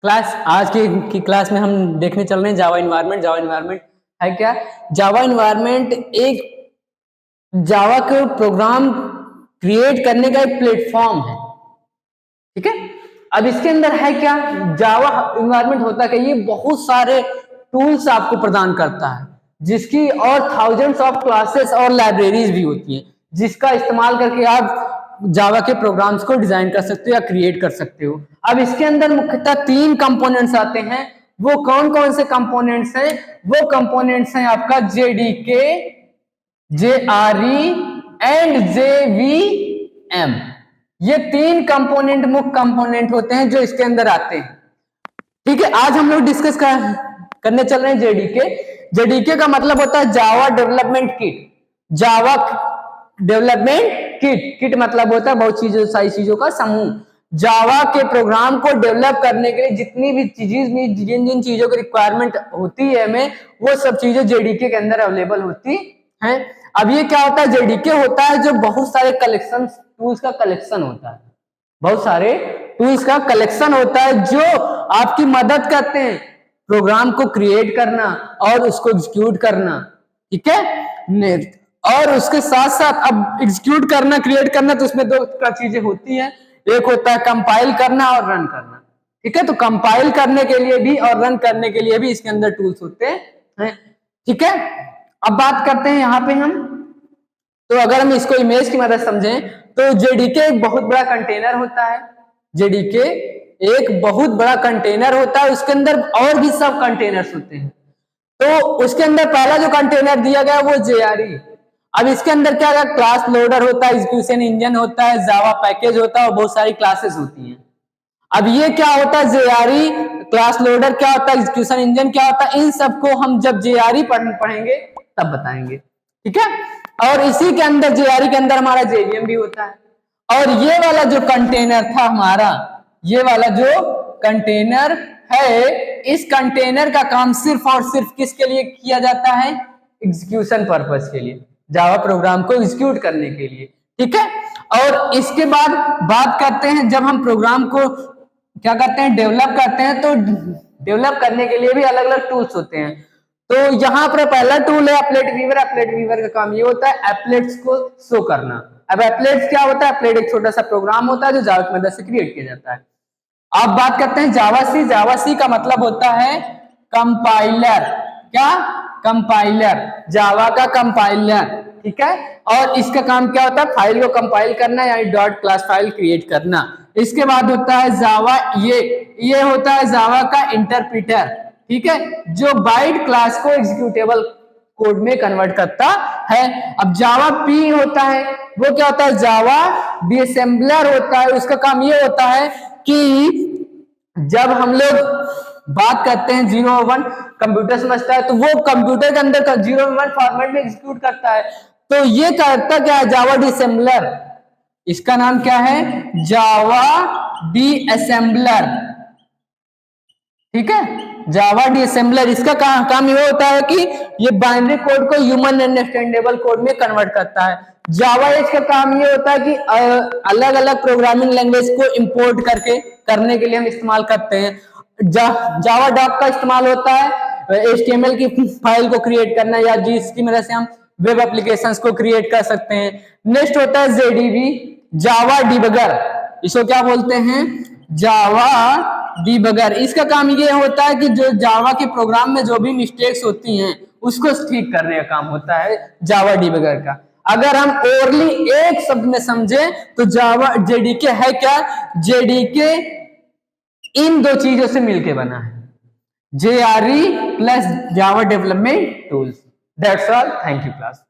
Class आज की class में हम देखने चल रहे हैं जावा इन्वायरमेंट। जावा इन्वायरमेंट है क्या? जावा इन्वायरमेंट एक जावा के प्रोग्राम क्रिएट करने का एक प्लेटफॉर्म है। ठीक है, अब इसके अंदर है क्या? जावा इन्वायरमेंट होता क्या? ये बहुत सारे टूल्स आपको प्रदान करता है, जिसकी और थाउजेंड्स ऑफ क्लासेस और लाइब्रेरीज भी होती हैं, जिसका इस्तेमाल करके आप जावा के प्रोग्राम्स को डिजाइन कर सकते हो या क्रिएट कर सकते हो। अब इसके अंदर मुख्यतः 3 कंपोनेंट्स आते हैं। वो कौन कौन से कंपोनेंट्स हैं? वो कंपोनेंट्स हैं आपका जेडीके, जेआरई एंड जेवीएम। ये 3 कंपोनेंट मुख्य कंपोनेंट होते हैं जो इसके अंदर आते हैं। ठीक है, आज हम लोग डिस्कस करने चल रहे हैं जेडीके। जेडीके का मतलब होता है Java development kit. Java development kit, kit मतलब होता है बहुत चीजों सारी चीजों का समूह। जावा के प्रोग्राम को डेवलप करने के लिए जितनी भी जिन जिन चीजों की रिक्वायरमेंट होती है हमें, वो सब चीजें जेडीके के अंदर अवेलेबल होती हैं। अब ये क्या होता है? जेडीके होता है जो बहुत सारे कलेक्शन टूल्स का कलेक्शन होता है, बहुत सारे टूल्स का कलेक्शन होता है जो आपकी मदद करते हैं प्रोग्राम को क्रिएट करना और उसको एग्जीक्यूट करना। ठीक है, और उसके साथ साथ अब एग्जीक्यूट करना, क्रिएट करना, तो उसमें 2 चीजें होती हैं। एक होता है कंपाइल करना और रन करना। ठीक है, तो कंपाइल करने के लिए भी और रन करने के लिए भी इसके अंदर टूल्स होते हैं। ठीक है, अब बात करते हैं यहाँ पे हम, तो अगर हम इसको इमेज की मदद समझें तो जेडीके एक बहुत बड़ा कंटेनर होता है। जेडीके एक बहुत बड़ा कंटेनर होता है, उसके अंदर और भी सब कंटेनर्स होते हैं। तो उसके अंदर पहला जो कंटेनर दिया गया वो जेआरई। अब इसके अंदर क्या है? क्लास लोडर होता है, एग्जीक्यूशन इंजन होता है, जावा पैकेज होता है और बहुत सारी क्लासेस होती हैं। अब ये क्या होता है? जेआरई, क्लास लोडर क्या होता है, एग्जीक्यूशन इंजन क्या होता है, इन सबको हम जब जेआरई पढ़ेंगे तब बताएंगे। ठीक है, और इसी के अंदर जेआरई के अंदर हमारा जेवीएम भी होता है। और ये वाला जो कंटेनर था हमारा, ये वाला जो कंटेनर है, इस कंटेनर का काम सिर्फ और सिर्फ किसके लिए किया जाता है? एग्जीक्यूशन पर्पस के लिए, जावा प्रोग्राम को एग्जीक्यूट करने के लिए। ठीक है, और इसके बाद बात करते हैं, जब हम प्रोग्राम को क्या करते हैं? डेवलप करते हैं, तो डेवलप करने के लिए भी अलग अलग टूल्स होते हैं। तो यहाँ पर पहला टूल है एप्लेट वीवर। एप्लेट वीवर का काम ये होता है एप्लेट्स को शो करना। अब एप्लेट्स क्या होता है? एप्लेट एक छोटा सा प्रोग्राम होता है जो जावा की मदद से क्रिएट किया जाता है। अब बात करते हैं जावा सी। जावा सी का मतलब होता है कंपाइलर। क्या? कंपाइलर, जावा का कंपाइलर। ठीक है, और इसका काम क्या होता है? फाइल को कंपाइल करना, यानी डॉट क्लास फाइल क्रिएट करना। इसके बाद होता है जावा, ये होता है जावा का इंटरप्रीटर। ठीक है, जो बाइट क्लास को एग्जीक्यूटेबल कोड में कन्वर्ट करता है। अब जावा पी होता है, वो क्या होता है? जावा डिसेंबलर होता है। उसका काम ये होता है कि जब हम लोग बात करते हैं 0 और 1, कंप्यूटर समझता है, तो वो कंप्यूटर के अंदर का 0 और 1 फॉर्मेट में एग्जीक्यूट करता है। तो ये करता क्या है? जावा डिसेंबलर। इसका नाम क्या है? जावा डिसेंबलर। ठीक है, जावा डिसेंबलर। इसका काम ये होता है कि ये बाइनरी कोड को ह्यूमन अंडरस्टैंडेबल कोड में कन्वर्ट करता है। जावा एज का काम ये होता है कि अलग अलग प्रोग्रामिंग लैंग्वेज को इंपोर्ट करने के लिए हम इस्तेमाल करते हैं। जावा डॉक का इस्तेमाल होता है HTML की फाइल को क्रिएट करना, या जिसकी मदद से हम वेब एप्लीकेशंस को क्रिएट कर सकते हैं। नेक्स्ट होता है JDB, जावा डिबगर। इसको क्या बोलते हैं? जावा डिबगर। इसका काम ये होता है कि जो जावा के प्रोग्राम में जो भी मिस्टेक्स होती हैं उसको ठीक करने का काम होता है जावा डिबगर का। अगर हम ओरली एक शब्द में समझें तो जावा जेडीके है क्या? जेडीके इन 2 चीजों से मिलके बना है, JRE plus Java development tools. That's all. Thank you class.